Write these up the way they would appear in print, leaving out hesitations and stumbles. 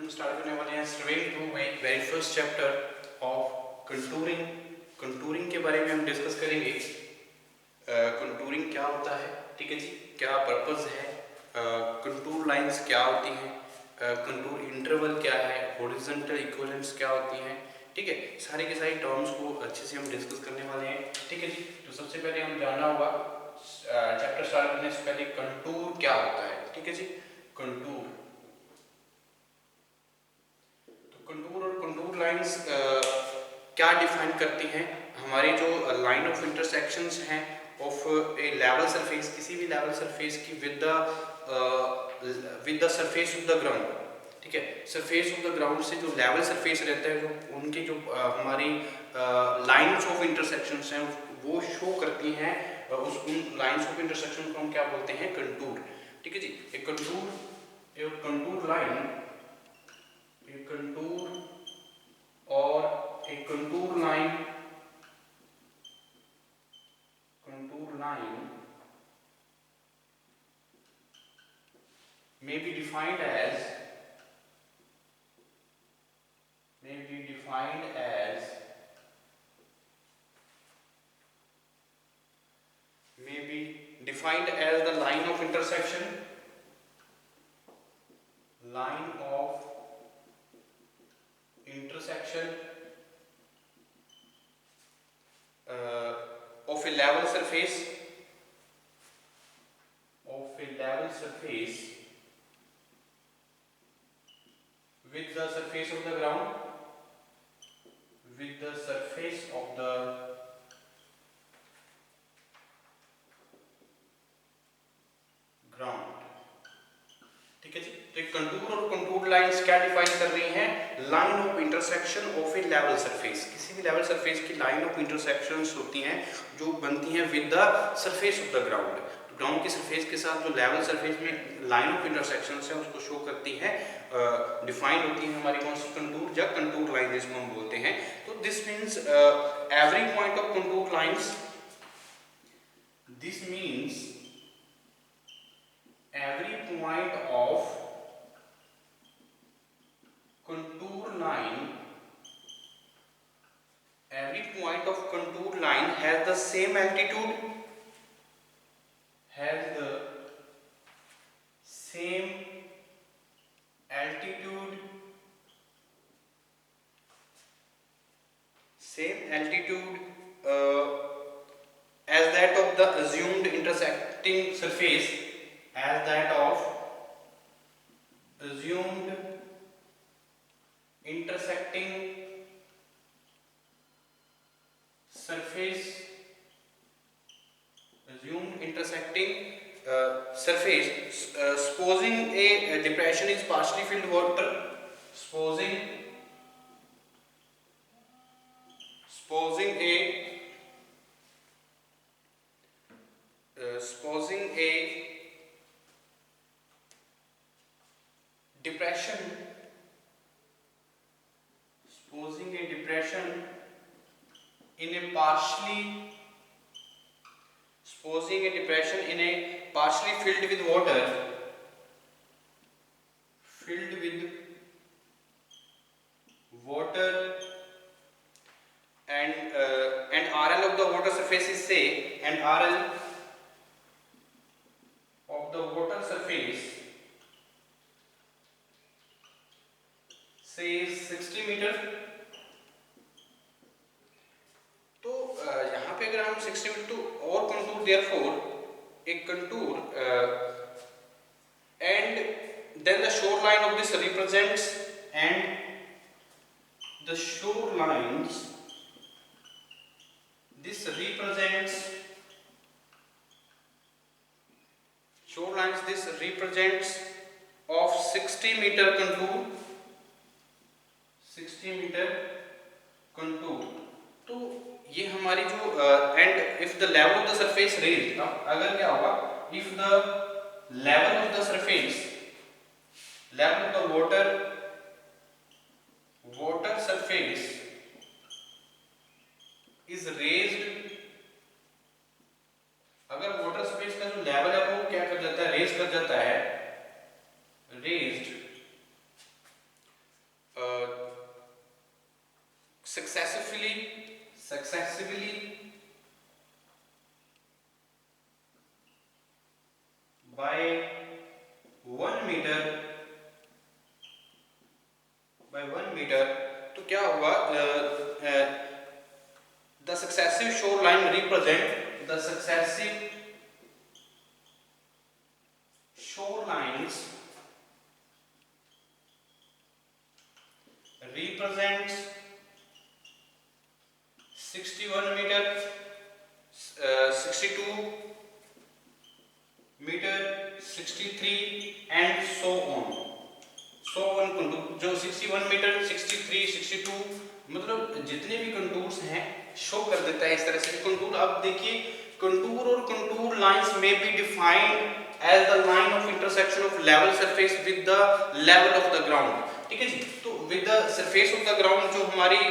हम स्टार्ट करने वाले हैं straight to very first chapter of contouring. Contouring के बारे में हम डिस्कस करेंगे। कंटूरिंग क्या होता है, ठीक है जी, क्या पर्पस है, कंटूर लाइंस क्या होती हैं, कंटूर इंटरवल क्या है, हॉरिजॉन्टल इक्विवेलेंस क्या होती हैं, ठीक है। सारे के सारे टर्म्स को अच्छे से हम डिस्कस करने वाले हैं, ठीक है जी। तो सबसे पहले हम जानना होगा चैप्टर स्टार्ट करने से पहले कंटूर क्या होता है, ठीक है जी। कंटूर, तो कंटूर और कंटूर लाइंस क्या डिफाइन करती हैं। हमारी जो लाइन ऑफ इंटरसेक्शंस हैं ऑफ ए लेवल सरफेस, किसी भी लेवल सरफेस की with the surface of the ground, ठीक है। सरफेस ऑफ द ग्राउंड से जो लेवल सरफेस रहता है, जो उनकी जो हमारी लाइंस ऑफ इंटरसेक्शंस हैं वो शो करती हैं। उस उन लाइंस ऑफ इंटरसेक्शन को हम क्या बोलते हैं, कंटूर, ठीक है जी। एक कंटूर लाइन, एक कंटूर और एक contour line may be defined as may be defined as the line of intersection of a level surface with the surface of the ground, with the surface of the ground, ठीक है जी। तो contour और contour lines क्या define कर रही हैं, line of intersection of a level surface. किसी भी लेवल सरफेस की लाइन ऑफ इंटरसेक्शंस होती हैं जो बनती हैं with the surface of the ground. Ground की सरफेस के साथ जो लेवल सरफेस में लाइन ऑफ इंटरसेक्शंस है उसको शो करती है, डिफाइन होती है हमारी कौन सी, कंटूर या कंटूर लाइन जिसको हम बोलते हैं। तो this means every point of contour lines, this means every point of contour line has the same altitude, as that of the assumed intersecting surface, as that of assumed intersecting surface, supposing a depression is partially filled water, supposing a depression in a partially filled with water, and RL of the water surface is say, and RL of the water surface say is 60 metre. तो यहाँ पे अगर हम 60 metre तो और contour, therefore एक contour and then the shoreline of this represents, and the shorelines, this represents of 60 meter contour, 60 metre contour. तो ये हमारी जो and if the level of the surface raise, अगर क्या होगा, if the level of the surface, level of the water surface is raised, अगर water surface का जो लेवल है वो क्या कर जाता है, रेज कर जाता है, रेज्ड successively by 1 मीटर तो क्या हुआ, the successive shore line represent the successive shore lines represents 61 meter, 62 meter, 63 and so on जो 61 मीटर, 63, 62 मतलब जितने भी कंटूर्स हैं शो कर देता है इस तरह से कंटूर। अब देखिए कंटूर और कंटूर लाइंस में be defined as the line of intersection of level surface with the level of the ground। ठीक है जी, तो with the surface of the ground जो हमारी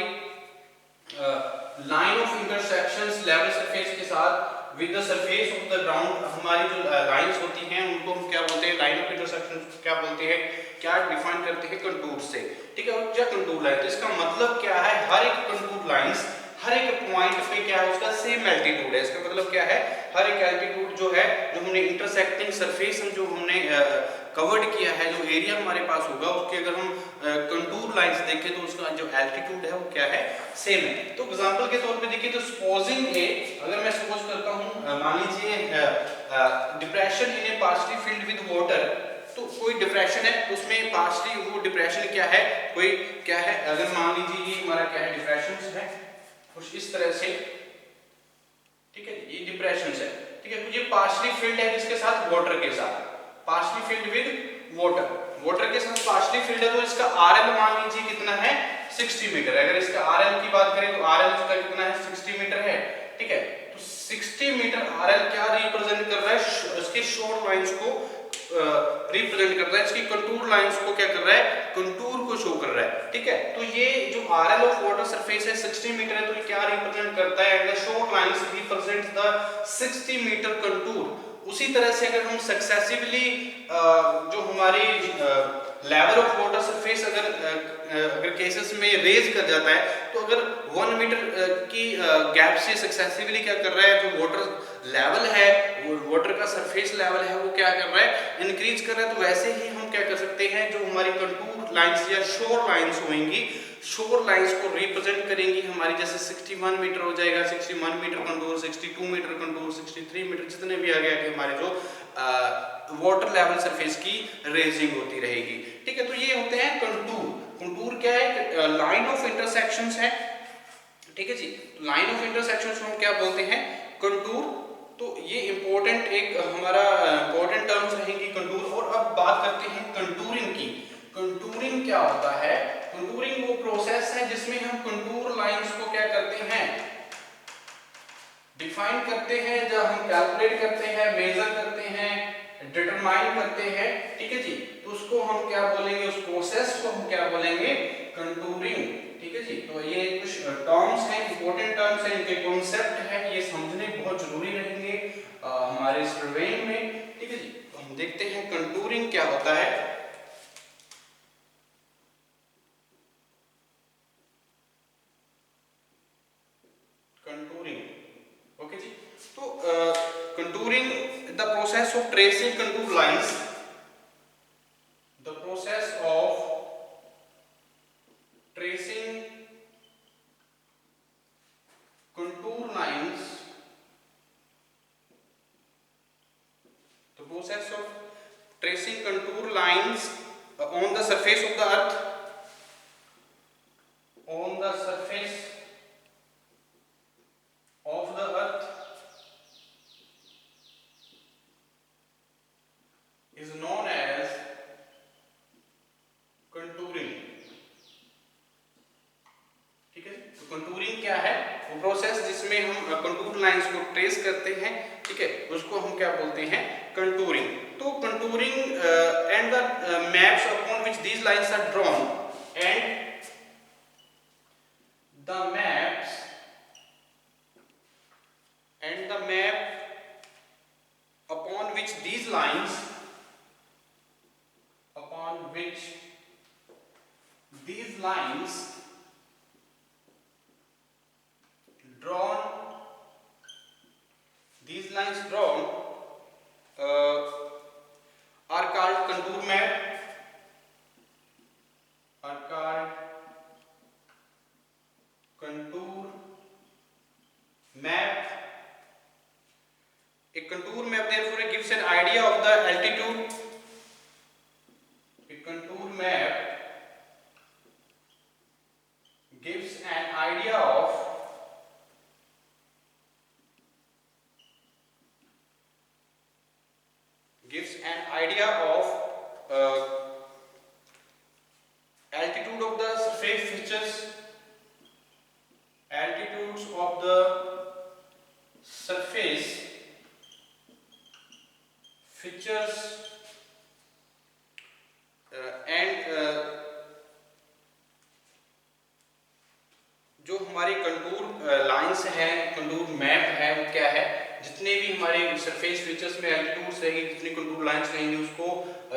line of intersections level surface के साथ with the surface of the ground हमारी जो lines होती हैं उनको हम क्या बोलते हैं, line of intersection क्या बोलते हैं, क्या डिफाइन करते हैं कंटूर से। ठीक है, और क्या कंटूर लाइन, तो इसका मतलब क्या है, हर एक कंटूर लाइंस हर एक पॉइंट पे क्या है उसका सेम एल्टीट्यूड है। इसका मतलब क्या है, हर एक एल्टीट्यूड जो है जो हमने इंटरसेक्टिंग सरफेस जो हमने कवर्ड किया है, जो एरिया हमारे पास होगा उसके अगर हम कंटूर लाइंस देखें तो उसका जो एल्टीट्यूड है वो क्या है, सेम है। तो एग्जांपल के तौर पे देखिए, तो सपोजिंग ए, अगर मैं सपोज करता हूं मान लीजिए depression in A partially filled with water, तो कोई डिप्रेशन है उसमें पार्शली वो डिप्रेशन क्या है, कोई क्या है, अगर मान लीजिए ये हमारा क्या है डिप्रेशन है कुछ इस तरह से, ठीक है, ये डिप्रेशन है, ठीक है, ये पार्शली फिल्ड है किसके साथ, वाटर के साथ, पार्शली फिल्ड विद वाटर के साथ पार्शली फिल्ड है, तो इसका आरएल मान लीजिए कितना है 60 मीटर। अगर इसका आरएल की बात करें तो आरएल इसका कितना है 60 मीटर है। ठीक है, तो 60 मीटर आरएल क्या रिप्रेजेंट कर रहा है, इसके शोर लाइंस को रिप्रेजेंट कर रहा है, इसकी कंटूर लाइंस को क्या कर रहा है, कंटूर को शो कर रहा है। ठीक है, तो ये जो आरएल ऑफ वाटर सरफेस है 60 मीटर है, तो ये क्या रिप्रेजेंट करता है, the shore lines represent the 60 metre contour. उसी तरह से अगर हम सक्सेसिवली जो हमारी लेवल ऑफ वाटर सरफेस अगर केसेस में रेज कर जाता है, तो अगर 1 मीटर की गैप से सक्सेसिवली क्या कर रहा है, जो वाटर लेवल है, वो वाटर का सरफेस लेवल है वो क्या कर रहा है, इंक्रीज कर रहा है। तो वैसे ही हम क्या कर सकते हैं, जो हमारी कंटूर लाइंस या शोर लाइंस होंगी, शोर लाइंस को रिप्रेजेंट करेंगी हमारी, जैसे 61 मीटर हो जाएगा, 61 metre contour, 62 metre contour, 63 metre, जितने भी आ गया कि हमारे जो वाटर लेवल सरफेस की रेजिंग होती रहेगी। ठीक है, तो ये होते हैं कंटूर। कंटूर क्या है, लाइन ऑफ इंटरसेक्शंस है। ठीक है जी, लाइन ऑफ इंटरसेक्शंस हम क्या बोलते हैं, कंटूर। तो ये इंपॉर्टेंट एक हमारा इंपॉर्टेंट टर्म्स रहेंगी कंटूर। और अब बात करते हैं कंटूरिंग की। कंटूरिंग क्या होता है, कंटूरिंग वो प्रोसेस है जिसमें हम कंटूर लाइंस को क्या करते हैं, डिफाइन करते हैं, जब हम कैलकुलेट करते हैं, मेजर करते हैं, डिटरमाइन करते हैं। ठीक है जी, तो उसको हम क्या बोलेंगे, उस प्रोसेस को हम क्या बोलेंगे, कंटूरिंग। ठीक है जी, तो ये कुछ टर्म्स हैं, इंपॉर्टेंट टर्म्स हैं, इनके कॉन्सेप्ट है, ये समझने बहुत जरूरी रहेंगे हमारे सर्वेइंग में। ठीक है जी, तो हम देखते हैं कंटूरिंग क्या होता है। कंटूरिंग, ओके जी, तो contouring the process of tracing contour lines, the process of tracing contour lines, the process of tracing contour lines on the surface of the earth, on the surface of the earth is known as contouring। ठीक है, तो contouring क्या है, वो process जिसमें हम contour lines को trace करते हैं। ठीक है, उसको हम क्या बोलते हैं, कंटूरिंग। तो contouring and the maps upon which these lines are drawn and the maps upon which these lines surface features, altitudes of the surface features and जो हमारे कंटूर लाइंस हैं, कंटूर मैप है, वो क्या है, जितने भी हमारे सरफेस फीचर्स में एल्टीट्यूड्स रहेंगे, जितनी कंटूर लाइंस रहेंगी, उसको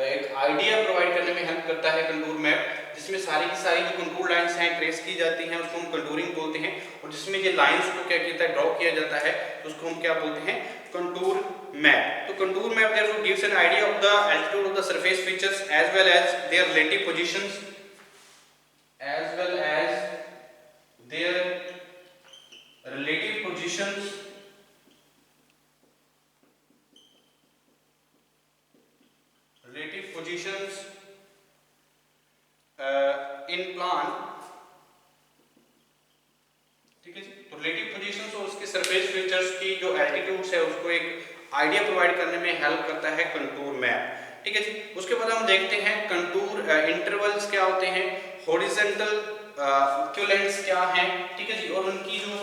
एक आइडिया प्रोवाइड करने में हेल्प करता है कंटूर मैप, जिसमें सारी की सारी जो कंटूर लाइंस हैं ट्रेस की जाती हैं, उसको हम कंटूरिंग बोलते हैं। और जिसमें ये लाइंस को क्या किया जाता है, ड्रॉ किया जाता है, तो उसको हम क्या बोलते हैं, कंटूर मैप। तो contour map therefore gives an idea of the altitude of the surface features as well as their relative positions, as well as their relative positions in plan, ठीक है जी। तो रिलेटिव पोजीशंस और उसके surface features की जो altitudes है उसको एक आइडिया प्रोवाइड करने में हेल्प करता है कंटूर मैप, ठीक है जी। उसके बाद हम देखते हैं कंटूर इंटरवल्स क्या होते हैं, हॉरिजॉन्टल इक्विवेलेंट्स क्या हैं, ठीक है जी। और उनकी जो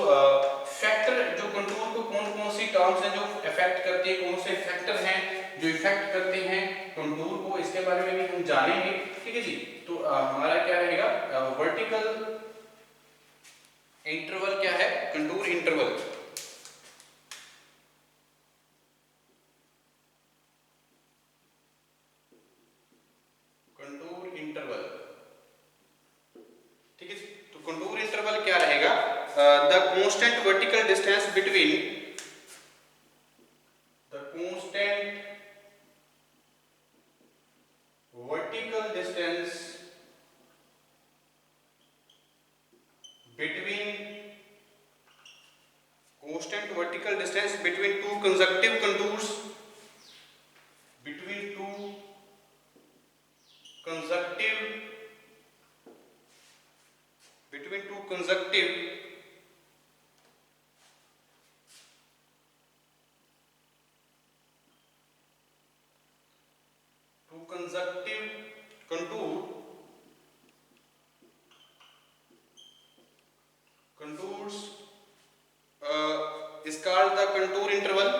फैक्टर, जो कंटूर को कौन कौन सी टर्म्स हैं जो इफेक्ट करती है, कौन से फैक्टर हैं जो इफेक्ट करते हैं कंटूर को, इसके बारे में भी हम जानेंगे, ठीक है जी। तो हमारा क्या रहेगा, वर्टिकल इंटरवल क्या है, कंटूर इंटरवल, कंटूर इंटरवल, ठीक है जी। तो कंटूर इंटरवल क्या रहेगा, the constant vertical distance between, the constant vertical distance between, constant vertical distance between two consecutive contours, between two consecutive contour contours is called the contour interval,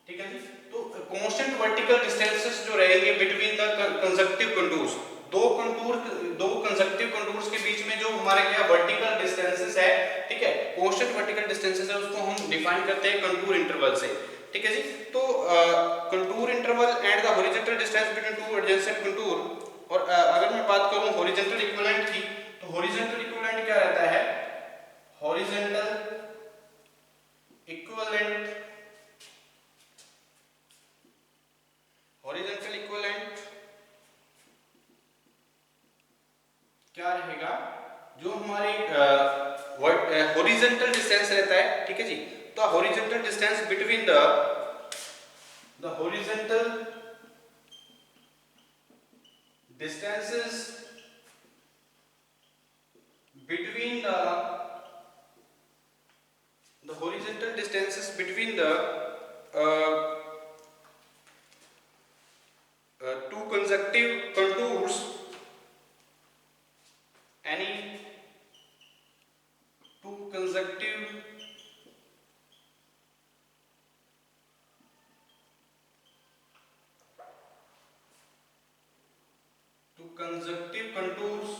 ठीक है जी। तो constant vertical distances जो रहेंगे between the consecutive contours, दो consecutive contours के बीच में जो हमारे क्या वर्टिकल डिस्टेंसेस है, ठीक है, कांस्टेंट वर्टिकल डिस्टेंसेस है, उसको हम डिफाइन करते हैं कंटूर इंटरवल से, ठीक है जी। तो contour interval and the horizontal distance between two adjacent contour. और अगर मैं बात करूं हॉरिजॉन्टल इक्विवेलेंट की, तो हॉरिजॉन्टल इक्विवेलेंट क्या रहता है, हॉरिजॉन्टल इक्विवेलेंट क्या रहेगा, जो हमारे हॉरिजॉन्टल डिस्टेंस रहता है, ठीक है जी। तो horizontal distance between the horizontal distances between the horizontal distances between the two consecutive contours, any two consecutive contours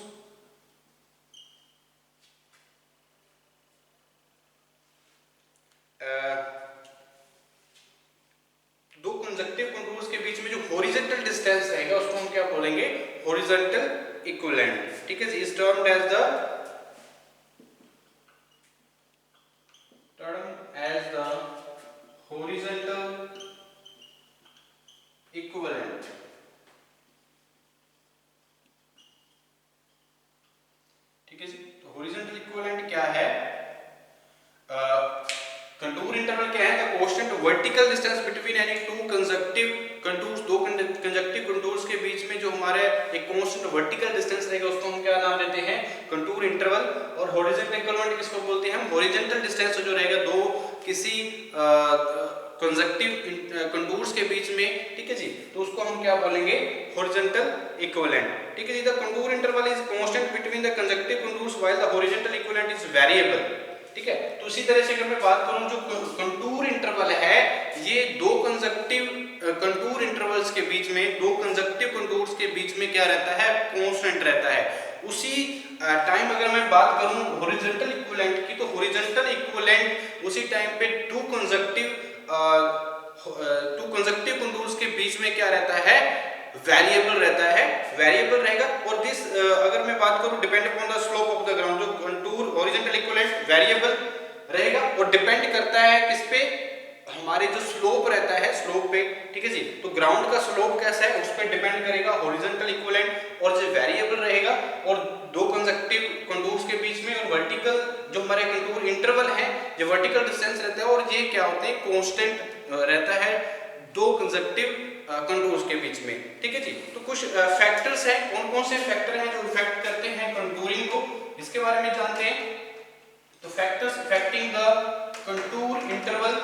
दो कंजक्टिव कंटूर्स के बीच में जो हॉरिजॉन्टल डिस्टेंस रहेगा उसको हम क्या बोलेंगे, हॉरिजॉन्टल इक्विवेलेंट, ठीक है जी। Is termed as the horizontal equivalent, ठीक है जी। तो हॉरिजॉन्टल इक्विवेलेंट क्या है, कंटूर इंटरवल क्या है, the constant vertical distance between any two consecutive contours, दो कंसेक्यूटिव कंटूर्स के बीच में जो हमारे एक कांस्टेंट वर्टिकल डिस्टेंस रहेगा उसको हम क्या नाम देते हैं, कंटूर इंटरवल। और हॉरिजॉन्टल इक्विवेलेंट किसको बोलते हैं हम, हॉरिजॉन्टल डिस्टेंस जो रहेगा दो किसी कंजक्टिव कंटूर्स के बीच में, ठीक है जी, तो उसको हम क्या बोलेंगे, हॉरिजॉन्टल इक्विवेलेंट, ठीक है जी। The contour interval is constant between the conjunctive contours while the horizontal equivalent is variable, ठीक है। तो इसी तरह से अगर मैं बात करूं जो कंटूर इंटरवल है, ये दो कंजक्टिव कंटूर इंटरवल्स के बीच में, दो कंजक्टिव कंटूर्स के बीच में क्या रहता है, कांस्टेंट रहता है। उसी टाइम अगर मैं बात करूं हॉरिजॉन्टल इक्विवेलेंट की, तो हॉरिजॉन्टल इक्विवेलेंट उसी टाइम पे टू कंजक्टिव कंटूर्स के बीच में क्या रहता है, वेरिएबल रहता है, वेरिएबल रहेगा। और दिस अगर मैं बात करूं depend upon the slope of the ground, जो कंटूर हॉरिजॉन्टल इक्विवेलेंट वेरिएबल रहेगा और डिपेंड करता है किस पे, हमारे जो स्लोप रहता है, स्लोप पे, ठीक है जी। तो ग्राउंड का स्लोप कैसा है उस पर डिपेंड करेगा हॉरिजॉन्टल इक्विवेलेंट, और जो वेरिएबल रहेगा और दो कंजक्टिव कंटूर्स के बीच में, और वर्टिकल जो हमारे कंटूर इंटरवल है, जो वर्टिकल डिस्टेंस रहता है, और ये क्या होते हैं, कांस्टेंट रहता है दो कंजक्टिव कंटूर्स के बीच में, ठीक है जी। तो कुछ फैक्टर्स हैं, कौन कौन से फैक्टर हैं जो इफेक्ट करते हैं कंटूरिंग को, इसके बारे में जानते हैं। तो factors affecting the contour interval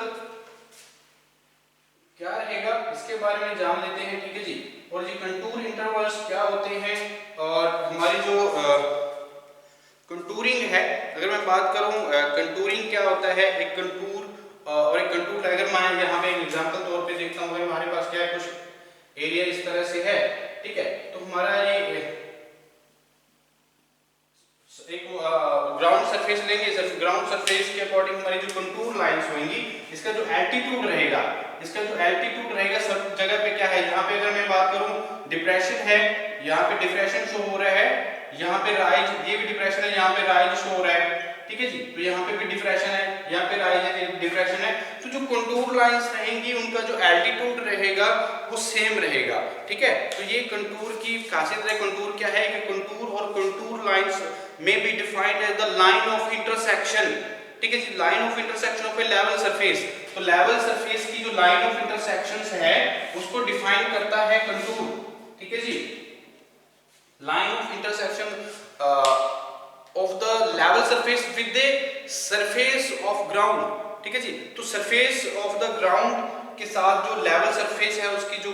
क्या रहेगा, इसके बारे में जान लेते हैं, ठीक है जी। और ये कंटूर इंटरवल्स क्या होते हैं, और हमारी जो कंटूरिंग है, अगर मैं बात करूं कंटूरिंग क्या होता है, एक कंटूर और एक कंटूर, अगर मैं यहाँ पे एक एग्जांपल तौर पे देखता हूँ, हमारे पास क्या है, कुछ एरिया इस तरह से है, ठीक है। तो हमारा ये एक ग्राउंड सरफेस लेंगे, ग्राउंड सरफेस के अकॉर्डिंग हमारी जो कंटूर लाइंस होंगी, इसका जो एल्टीट्यूड रहेगा, इसका जो एल्टीट्यूड रहेगा सब जगह पे क्या है, यहाँ पे अगर मैं बात करूं डिप्रेशन है, यहाँ पे डिप्रेशन शो हो रहा है, यहाँ पे राइज, ये भी डिप्रेशन है, यहाँ पे राइज शो हो रहा है, ठीक है जी। तो यहाँ पे भी डिप्रेशन है, यहाँ पे राइज है, डिप्रेशन है। तो जो कंटूर लाइंस रहेंगी उनका जो एल्टीट्यूड रहेगा वो सेम रहेगा, ठीक है। तो ये कंटूर की खासियत है। कंटूर क्या है कि कंटूर और contour lines may be defined as the line of intersection, ठीक है जी, line of intersection of a level surface. तो लेवल सरफेस की जो लाइन ऑफ इंटरसेक्शंस है उसको डिफाइन करता है कंटूर, ठीक है जी। Line of intersection of the level surface with the surface of ground, ठीक है जी। तो सरफेस ऑफ द ग्राउंड के साथ जो लेवल सरफेस है उसकी जो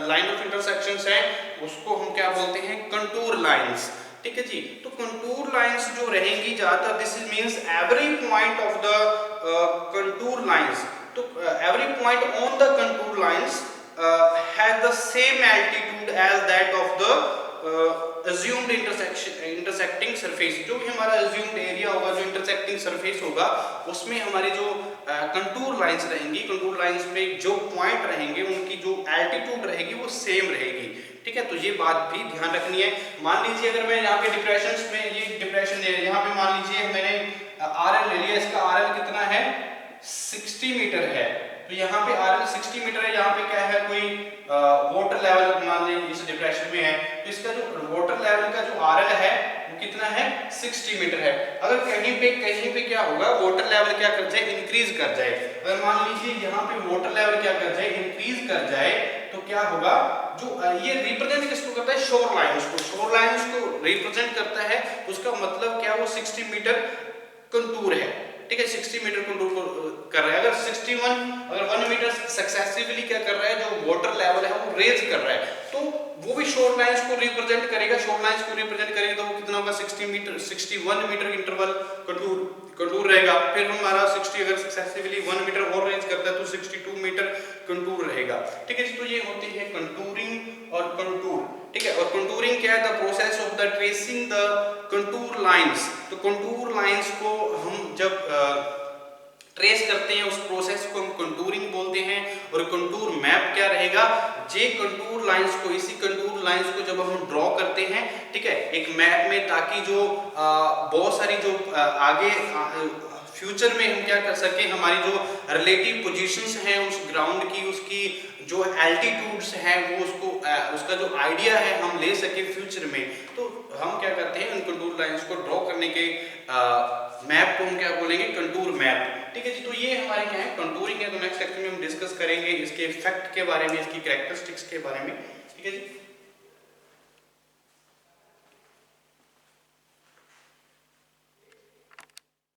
लाइन ऑफ इंटरसेक्शंस है उसको हम क्या बोलते हैं, कंटूर लाइंस, ठीक है जी। तो कंटूर लाइंस जो रहेंगी ज्यादातर, this means every point of the contour lines, तो every point on the contour lines has the same altitude as that of the assumed intersecting surface। जो भी हमारा assumed एरिया होगा, जो इंटरसेक्टिंग सरफेस होगा, उसमें हमारी जो कंटूर लाइंस रहेंगी, कंटूर लाइंस पे जो पॉइंट रहेंगे उनकी जो एल्टीट्यूड रहेगी वो सेम रहेगी, ठीक है। तो ये बात भी ध्यान रखनी है। मान लीजिए अगर मैं यहाँ पे डिप्रेशन में, ये डिप्रेशन है, यहाँ पे मान लीजिए मैंने RL ले लिया, इसका RL कितना है, 60 मीटर है। तो यहाँ पे RL 60 मीटर है, यहाँ पे क्या है, कोई वाटर लेवल मान लीजिए इस डिप्रेशन में है, तो इसका जो वाटर लेवल का जो RL है वो कितना है, 60 मीटर है। अगर कहीं पे क्या होगा, वाटर लेवल क्या कर जाए, इंक्रीज कर जाए। अगर मान लीजिए यहाँ पे वाटर लेवल क्या कर जाए, इंक्रीज कर जाए, तो क्या होगा, जो ये रिप्रेजेंट किसको करता है, शोर लाइंस को, शोर लाइंस को रिप्रेजेंट करता है। उसका मतलब क्या, वो 60 मीटर कंटूर है, ठीक है, 60 मीटर कंटूर को कर रहा है। अगर 1 मीटर सक्सेसिवली क्या कर रहा है, जो वाटर लेवल है वो रेज कर रहा है, तो वो भी शोर लाइंस को रिप्रेजेंट करेगा। शोर लाइंस को रिप्रेजेंट करेगा तो वो कितना होगा, 61 मीटर इंटरवल कंटूर रहेगा। फिर हमारा 60 अगर सक्सेसिवली 1 मीटर और रेज करता है तो 62 मीटर कंटूर रहेगा, ठीक है। तो ये होती है कंटूरिंग और कंटूर, ठीक है। और कंटूरिंग क्या है, the process of the tracing the contour lines. तो कंटूर लाइंस को हम जब ट्रेस करते हैं, उस प्रोसेस को हम कंटूरिंग बोलते हैं। और कंटूर मैप क्या रहेगा, जे कंटूर लाइंस को, इसी कंटूर लाइंस को जब हम ड्रॉ करते हैं, ठीक है, एक मैप में, ताकि जो बहुत सारी जो आगे फ्यूचर में हम क्या कर सकें, हमारी जो रिलेटिव पोजीशंस हैं उस ग्राउंड की, उसकी जो एल्टीट्यूड्स हैं वो उसका जो आइडिया है हम ले सके फ्यूचर में। तो हम क्या करते हैं, उन कंटूर लाइंस को ड्रॉ करने के मैप को हम क्या बोलेंगे, कंटूर मैप, ठीक है जी। तो ये हमारे क्या है, कंटूरिंग है। तो नेक्स्ट लेक्चर में हम डिस्कस करेंगे इसके इफेक्ट के बारे में, इसकी कैरेक्टरिस्टिक्स के बारे में, ठीक है जी।